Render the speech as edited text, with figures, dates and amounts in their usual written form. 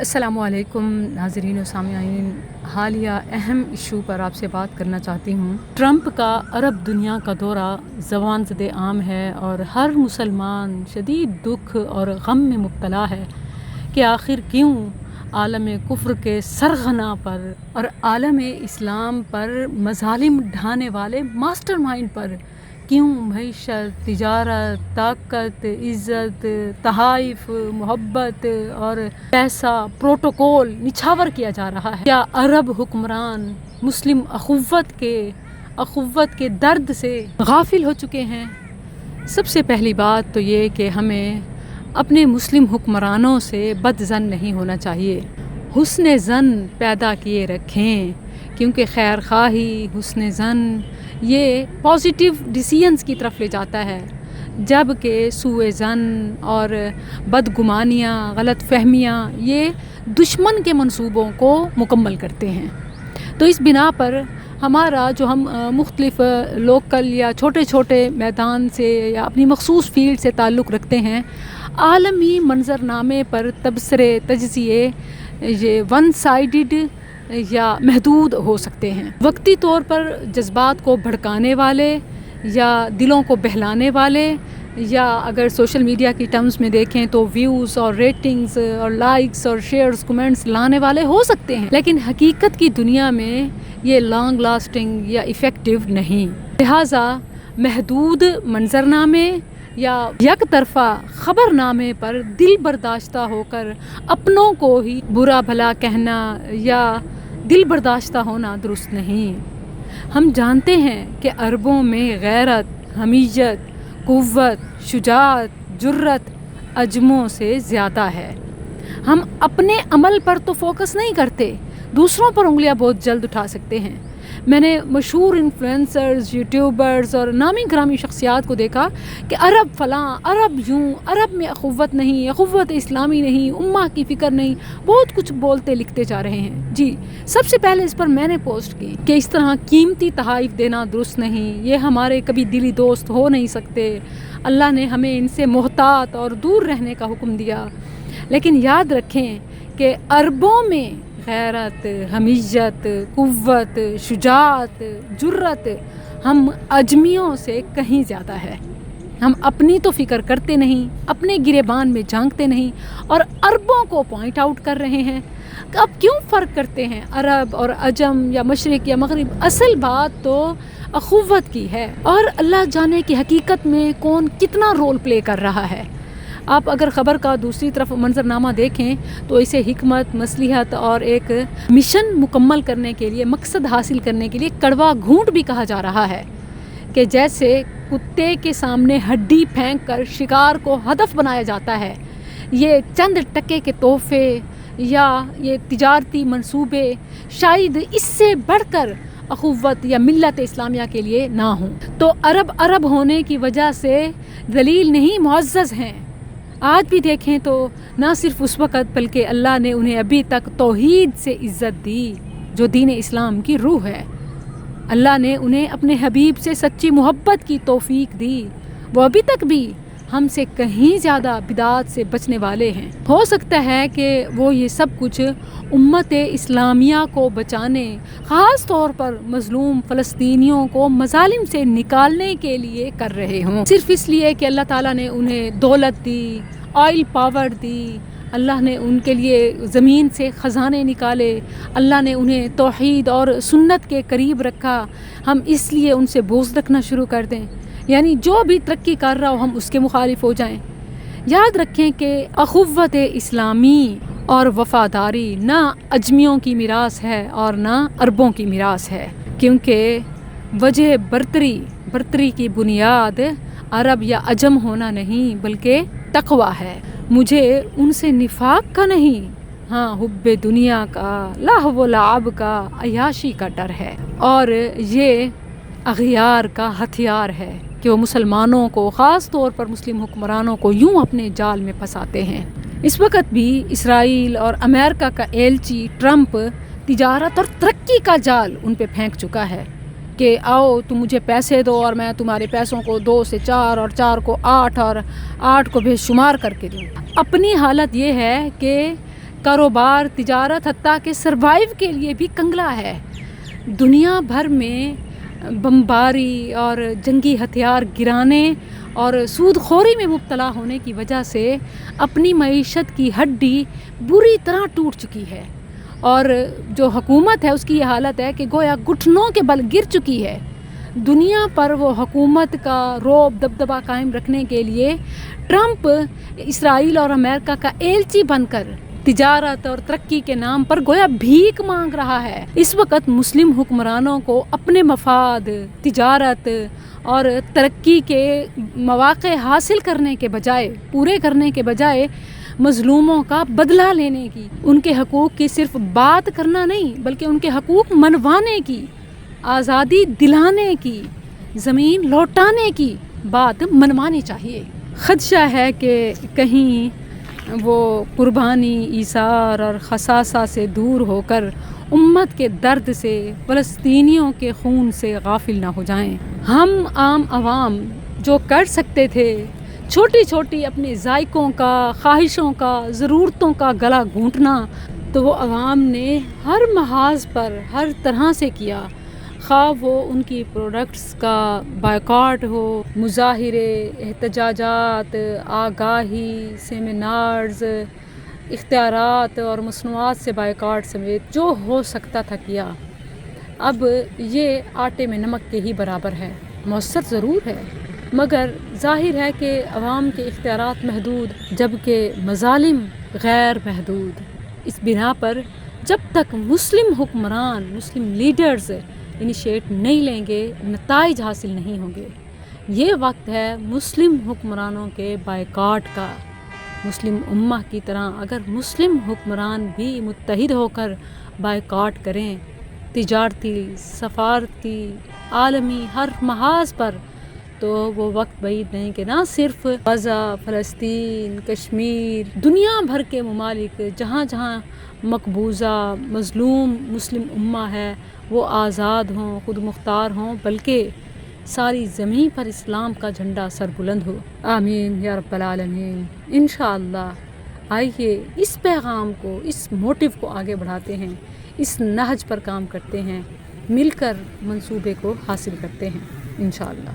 السلام علیکم ناظرین و سامعین، حالیہ اہم ایشو پر آپ سے بات کرنا چاہتی ہوں۔ ٹرمپ کا عرب دنیا کا دورہ زبان زد عام ہے اور ہر مسلمان شدید دکھ اور غم میں مبتلا ہے کہ آخر کیوں عالم کفر کے سرغنہ پر اور عالم اسلام پر مظالم ڈھانے والے ماسٹر مائنڈ پر کیوں معیشت، تجارت، طاقت، عزت، تحائف، محبت اور پیسہ، پروٹوکول نچھاور کیا جا رہا ہے؟ کیا عرب حکمران مسلم اخوت کے درد سے غافل ہو چکے ہیں؟ سب سے پہلی بات تو یہ کہ ہمیں اپنے مسلم حکمرانوں سے بد ظن نہیں ہونا چاہیے، حسن ظن پیدا کیے رکھیں، کیونکہ خیر خواہی، حسن ظن یہ پازیٹیو ڈیسیژنز کی طرف لے جاتا ہے، جبکہ سوء ظن اور بدگمانیاں، غلط فہمیاں یہ دشمن کے منصوبوں کو مکمل کرتے ہیں۔ تو اس بنا پر ہمارا جو ہم مختلف لوکل یا چھوٹے چھوٹے میدان سے یا اپنی مخصوص فیلڈ سے تعلق رکھتے ہیں، عالمی منظرنامے پر تبصرے، تجزیے یہ ون سائیڈڈ یا محدود ہو سکتے ہیں، وقتی طور پر جذبات کو بھڑکانے والے یا دلوں کو بہلانے والے، یا اگر سوشل میڈیا کی ٹرمز میں دیکھیں تو ویوز اور ریٹنگز اور لائکس اور شیئرز، کمنٹس لانے والے ہو سکتے ہیں، لیکن حقیقت کی دنیا میں یہ لانگ لاسٹنگ یا ایفیکٹو نہیں۔ لہٰذا محدود منظرنامے یا یک طرفہ خبر نامے پر دل برداشتہ ہو کر اپنوں کو ہی برا بھلا کہنا یا دل برداشتہ ہونا درست نہیں۔ ہم جانتے ہیں کہ عربوں میں غیرت، حمیت، قوت، شجاعت، جرت عجموں سے زیادہ ہے۔ ہم اپنے عمل پر تو فوکس نہیں کرتے، دوسروں پر انگلیاں بہت جلد اٹھا سکتے ہیں۔ میں نے مشہور انفلوئنسرز، یوٹیوبرز اور نامی گرامی شخصیات کو دیکھا کہ عرب فلاں، عرب یوں، عرب میں اخوت نہیں، اخوت اسلامی نہیں، امہ کی فکر نہیں، بہت کچھ بولتے لکھتے جا رہے ہیں۔ جی، سب سے پہلے اس پر میں نے پوسٹ کی کہ اس طرح قیمتی تحائف دینا درست نہیں، یہ ہمارے کبھی دلی دوست ہو نہیں سکتے، اللہ نے ہمیں ان سے محتاط اور دور رہنے کا حکم دیا۔ لیکن یاد رکھیں کہ عربوں میں غیرت، حمیت، قوت، شجاعت، جرت ہم اجمیوں سے کہیں زیادہ ہے۔ ہم اپنی تو فکر کرتے نہیں، اپنے گریبان میں جھانکتے نہیں اور عربوں کو پوائنٹ آؤٹ کر رہے ہیں۔ اب کیوں فرق کرتے ہیں عرب اور عجم یا مشرق یا مغرب؟ اصل بات تو اخوت کی ہے، اور اللہ جانے کی حقیقت میں کون کتنا رول پلے کر رہا ہے۔ آپ اگر خبر کا دوسری طرف منظرنامہ دیکھیں تو اسے حکمت، مصلحت اور ایک مشن مکمل کرنے کے لیے، مقصد حاصل کرنے کے لیے کڑوا گھونٹ بھی کہا جا رہا ہے، کہ جیسے کتے کے سامنے ہڈی پھینک کر شکار کو ہدف بنایا جاتا ہے، یہ چند ٹکے کے تحفے یا یہ تجارتی منصوبے شاید اس سے بڑھ کر اخوت یا ملت اسلامیہ کے لیے نہ ہوں۔ تو عرب ہونے کی وجہ سے ذلیل نہیں، معزز ہیں۔ آج بھی دیکھیں تو نہ صرف اس وقت بلکہ اللہ نے انہیں ابھی تک توحید سے عزت دی، جو دین اسلام کی روح ہے۔ اللہ نے انہیں اپنے حبیب سے سچی محبت کی توفیق دی، وہ ابھی تک بھی ہم سے کہیں زیادہ بدعات سے بچنے والے ہیں۔ ہو سکتا ہے کہ وہ یہ سب کچھ امت اسلامیہ کو بچانے، خاص طور پر مظلوم فلسطینیوں کو مظالم سے نکالنے کے لیے کر رہے ہوں، صرف اس لیے کہ اللہ تعالیٰ نے انہیں دولت دی، آئل پاور دی، اللہ نے ان کے لیے زمین سے خزانے نکالے، اللہ نے انہیں توحید اور سنت کے قریب رکھا، ہم اس لیے ان سے بغض رکھنا شروع کر دیں، یعنی جو بھی ترقی کر رہا ہو ہم اس کے مخالف ہو جائیں۔ یاد رکھیں کہ اخوت اسلامی اور وفاداری نہ اجمیوں کی میراث ہے اور نہ عربوں کی میراث ہے، کیونکہ وجہ برتری کی بنیاد عرب یا عجم ہونا نہیں بلکہ تقویٰ ہے۔ مجھے ان سے نفاق کا نہیں، ہاں حب دنیا کا، لہو و لعب کا، عیاشی کا ڈر ہے، اور یہ اغیار کا ہتھیار ہے کہ وہ مسلمانوں کو، خاص طور پر مسلم حکمرانوں کو یوں اپنے جال میں پھنساتے ہیں۔ اس وقت بھی اسرائیل اور امریکہ کا ایلچی ٹرمپ تجارت اور ترقی کا جال ان پہ پھینک چکا ہے کہ آؤ تم مجھے پیسے دو اور میں تمہارے پیسوں کو 2 سے 4 اور 4 کو 8 اور 8 کو بے شمار کر کے دوں۔ اپنی حالت یہ ہے کہ کاروبار، تجارت، حتیٰ کہ سروائیو کے لیے بھی کنگلا ہے۔ دنیا بھر میں بمباری اور جنگی ہتھیار گرانے اور سود خوری میں مبتلا ہونے کی وجہ سے اپنی معیشت کی ہڈی بری طرح ٹوٹ چکی ہے، اور جو حکومت ہے اس کی یہ حالت ہے کہ گویا گھٹنوں کے بل گر چکی ہے۔ دنیا پر وہ حکومت کا رعب دبدبہ قائم رکھنے کے لیے ٹرمپ اسرائیل اور امریکہ کا ایلچی بن کر تجارت اور ترقی کے نام پر گویا بھیک مانگ رہا ہے۔ اس وقت مسلم حکمرانوں کو اپنے مفاد، تجارت اور ترقی کے مواقع حاصل کرنے کے بجائے، پورے کرنے کے بجائے مظلوموں کا بدلہ لینے کی، ان کے حقوق کی صرف بات کرنا نہیں بلکہ ان کے حقوق منوانے کی، آزادی دلانے کی، زمین لوٹانے کی بات منوانی چاہیے۔ خدشہ ہے کہ کہیں وہ قربانی، ایثار اور خصاصہ سے دور ہو کر امت کے درد سے، فلسطینیوں کے خون سے غافل نہ ہو جائیں۔ ہم عام عوام جو کر سکتے تھے، چھوٹی چھوٹی اپنے ذائقوں کا، خواہشوں کا، ضرورتوں کا گلا گھونٹنا، تو وہ عوام نے ہر محاذ پر ہر طرح سے کیا، خواہ وہ ان کی پروڈکٹس کا بائیکاٹ ہو، مظاہرے، احتجاجات، آگاہی، سیمینارز، اختیارات اور مصنوعات سے بائیکاٹ سمیت جو ہو سکتا تھا کیا۔ اب یہ آٹے میں نمک کے ہی برابر ہے، مؤثر ضرور ہے، مگر ظاہر ہے کہ عوام کے اختیارات محدود جبکہ مظالم غیر محدود۔ اس بنا پر جب تک مسلم حکمران، مسلم لیڈرز انیشیٹ نہیں لیں گے، نتائج حاصل نہیں ہوں گے۔ یہ وقت ہے مسلم حکمرانوں کے بائیکاٹ کا۔ مسلم امہ کی طرح اگر مسلم حکمران بھی متحد ہو کر بائیکاٹ کریں، تجارتی، سفارتی، عالمی ہر محاذ پر، تو وہ وقت بعید نہیں کہ نہ صرف غزہ، فلسطین، کشمیر، دنیا بھر کے ممالک جہاں جہاں مقبوضہ مظلوم مسلم امہ ہے وہ آزاد ہوں، خود مختار ہوں، بلکہ ساری زمین پر اسلام کا جھنڈا سر بلند ہو۔ آمین یا رب العالمین۔ انشاءاللہ آئیے اس پیغام کو، اس موٹیو کو آگے بڑھاتے ہیں، اس نہج پر کام کرتے ہیں، مل کر منصوبے کو حاصل کرتے ہیں انشاءاللہ۔